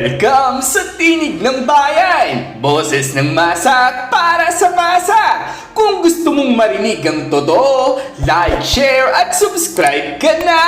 Welcome sa Tinig ng Bayan! Boses ng masa para sa masa! Kung gusto mong marinig ang totoo, like, share at subscribe ka na!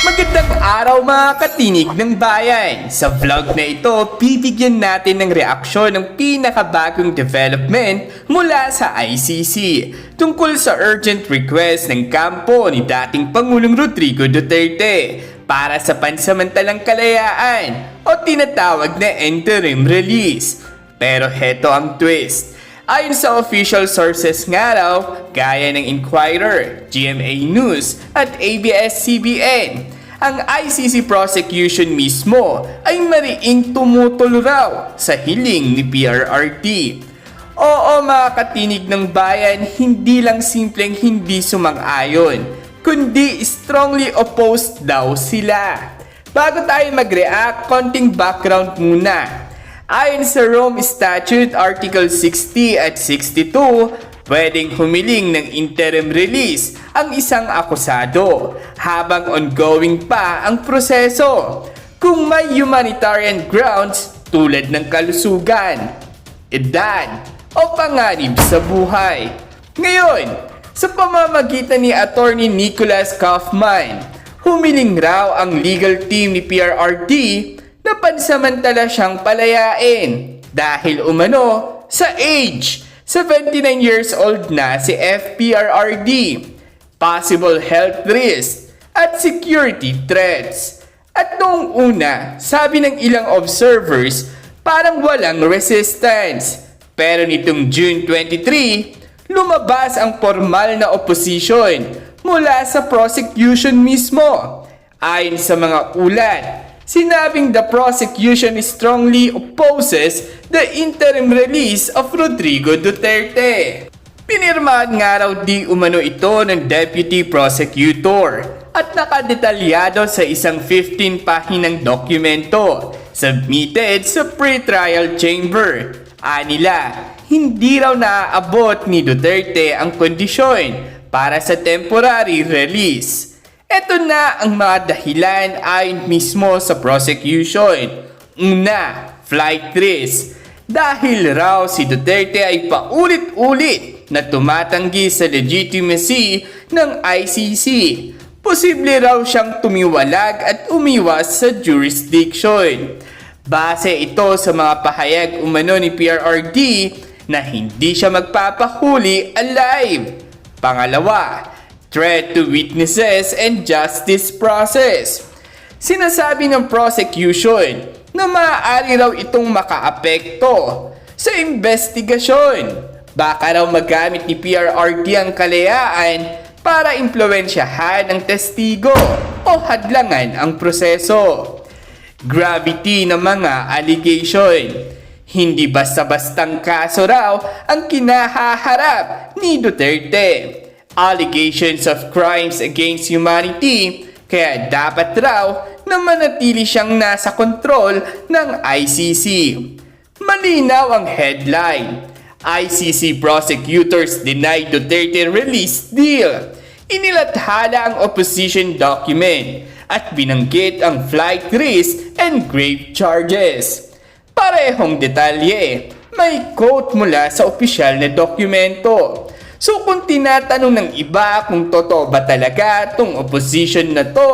Magandang araw mga katinig ng bayan! Sa vlog na ito, bibigyan natin ng reaksyon ng pinakabagong development mula sa ICC tungkol sa urgent request ng kampo ni dating Pangulong Rodrigo Duterte para sa pansamantalang kalayaan o tinatawag na interim release. Pero heto ang twist. Ayon sa official sources nga raw, gaya ng Inquirer, GMA News at ABS-CBN, ang ICC prosecution mismo ay mariing tumutol raw sa hiling ni PRRD. Oo mga katinig ng bayan, hindi lang simpleng hindi sumang-ayon, kundi strongly opposed daw sila. Bago tayo mag-react, konting background muna. Ayon sa Rome Statute Article 60 at 62, pwedeng humiling ng interim release ang isang akusado habang ongoing pa ang proseso kung may humanitarian grounds tulad ng kalusugan, edad, o panganib sa buhay. Ngayon, sa pamamagitan ni Attorney Nicholas Kaufman, humiling raw ang legal team ni PRRD na pansamantala siyang palayain dahil umano sa age. 79 years old na si FPRRD, possible health risks at security threats. At noong una, sabi ng ilang observers, parang walang resistance. Pero nitong June 23, lumabas ang formal na opposition mula sa prosecution mismo. Ayon sa mga ulat, sinabing the prosecution strongly opposes the interim release of Rodrigo Duterte. Pinirmahan nga raw di umano ito ng deputy prosecutor at nakadetalyado sa isang 15-pahinang dokumento submitted sa pre-trial chamber. Anila, hindi raw naaabot ni Duterte ang kondisyon para sa temporary release. Ito na ang mga dahilan ayon mismo sa prosecution. Una, flight risk. Dahil raw si Duterte ay paulit-ulit na tumatanggi sa legitimacy ng ICC. Posible raw siyang tumiwalag at umiwas sa jurisdiction. Base ito sa mga pahayag umano ni PRRD na hindi siya magpapahuli alive. Pangalawa, threat to witnesses and justice process. Sinasabi ng prosecution na maaari raw itong makaapekto sa investigasyon. Baka raw magamit ni PRRD ang kalayaan para impluwensyahan ang testigo o hadlangan ang proseso. Gravity ng mga allegation. Hindi basta-bastang kaso raw ang kinahaharap ni Duterte. Allegations of crimes against humanity, kaya dapat raw na manatili siyang nasa kontrol ng ICC. Malinaw ang headline. ICC prosecutors deny Duterte release deal. Inilathala ang opposition document at binanggit ang flight risk and grave charges. Parehong detalye, may quote mula sa opisyal na dokumento. So kung tinatanong ng iba kung totoo ba talaga tong opposition na to,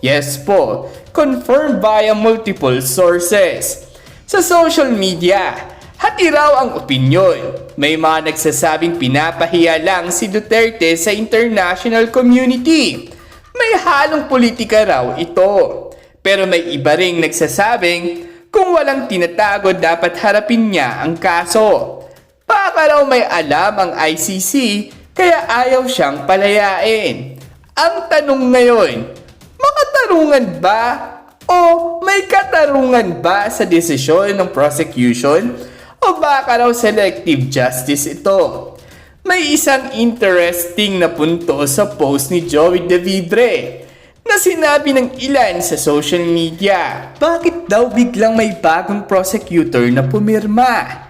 yes po, confirmed via multiple sources. Sa social media, hati raw ang opinyon. May mga nagsasabing pinapahiya lang si Duterte sa international community. May halong politika raw ito. Pero may iba ring nagsasabing kung walang tinatago dapat harapin niya ang kaso. Baka raw may alam ang ICC kaya ayaw siyang palayain. Ang tanong ngayon, makatarungan ba o may katarungan ba sa desisyon ng prosecution o baka raw selective justice ito? May isang interesting na punto sa post ni Joey De Vidre na sinabi ng ilan sa social media. Bakit daw biglang may bagong prosecutor na pumirma?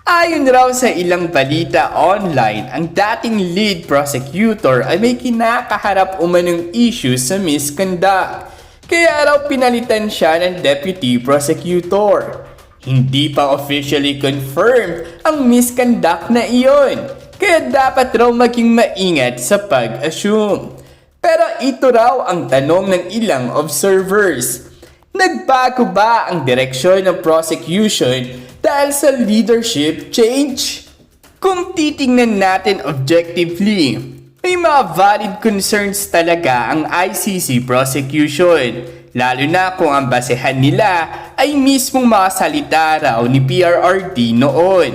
Ayon raw sa ilang balita online, ang dating lead prosecutor ay may kinakaharap umanong issue sa misconduct. Kaya raw pinalitan siya ng deputy prosecutor. Hindi pa officially confirmed ang misconduct na iyon, kaya dapat raw maging maingat sa pag-assume. Pero ito raw ang tanong ng ilang observers. Nagbago ba ang direksyon ng prosecution dahil sa leadership change? Kung titingnan natin objectively, may mga valid concerns talaga ang ICC prosecution, lalo na kung ang basehan nila ay mismong mga salita raw ni PRRD noon.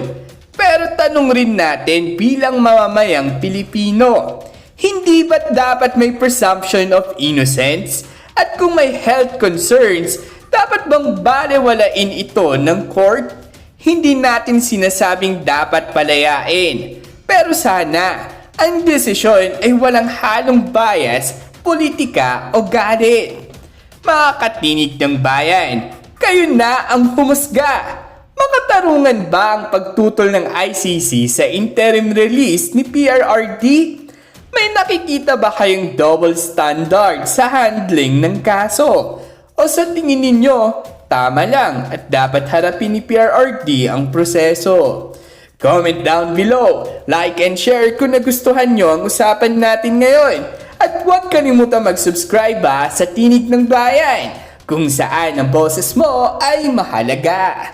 Pero tanong rin natin bilang mamamayang Pilipino, hindi ba't dapat may presumption of innocence? At kung may health concerns, dapat bang balewalain ito ng court? Hindi natin sinasabing dapat palayain. Pero sana, ang desisyon ay walang halong bias, politika o galit. Mga katinig ng bayan, kayo na ang humusga. Makatarungan ba ang pagtutol ng ICC sa interim release ni PRRD? May nakikita ba kayong double standard sa handling ng kaso? O sa tingin ninyo, tama lang at dapat harapin ni PRRD ang proseso? Comment down below, like and share kung nagustuhan nyo ang usapan natin ngayon. At huwag kalimutan mag-subscribe sa Tinig ng Bayan, kung saan ang boses mo ay mahalaga.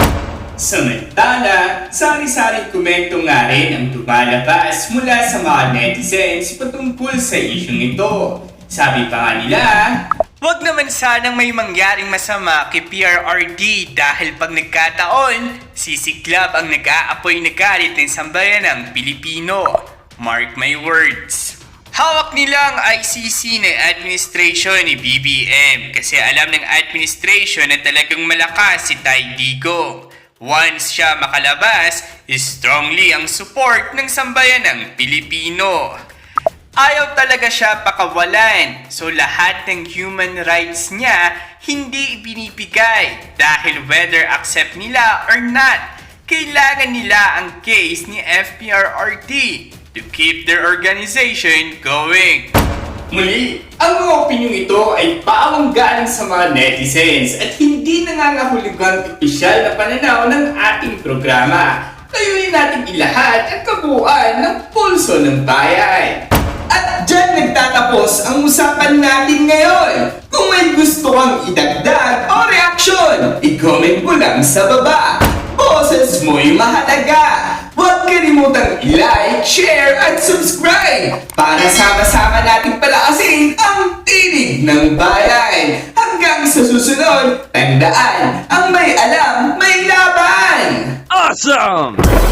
Samantala, sari-saring komento nga rin ang lumalabas mula sa mga netizens patungkol sa isyong ito. Sabi pa nga nila, wag naman sanang may mangyaring masama kay PRRD dahil pag nagkataon, sisiklab ang nag-aapoy na galit ng sambayan ng Pilipino. Mark my words. Hawak nila ang ICC ng administration ni BBM kasi alam ng administration na talagang malakas si Tay Digong. Once siya makalabas, strongly ang support ng sambayan ng Pilipino. Ayaw talaga siya pakawalan, so lahat ng human rights niya hindi ibinibigay dahil whether accept nila or not, kailangan nila ang case ni FPRRD to keep their organization going. Muli, ang mga opinyong ito ay paawang galing sa mga netizens at hindi nangangahulugang opisyal na pananaw ng ating programa. Layunin natin ilahad ang kabuuan ng pulso ng bayan. At dyan nagtatapos ang usapan natin ngayon. Kung may gusto kang idagdag o reaksyon, i-comment mo lang sa baba. Boses mo'y mahalaga. Huwag kalimutang i-like, share, at subscribe para sama-sama nating palakasin ang tinig ng bayan. Hanggang sa susunod, tandaan, ang may alam, may laban! Awesome!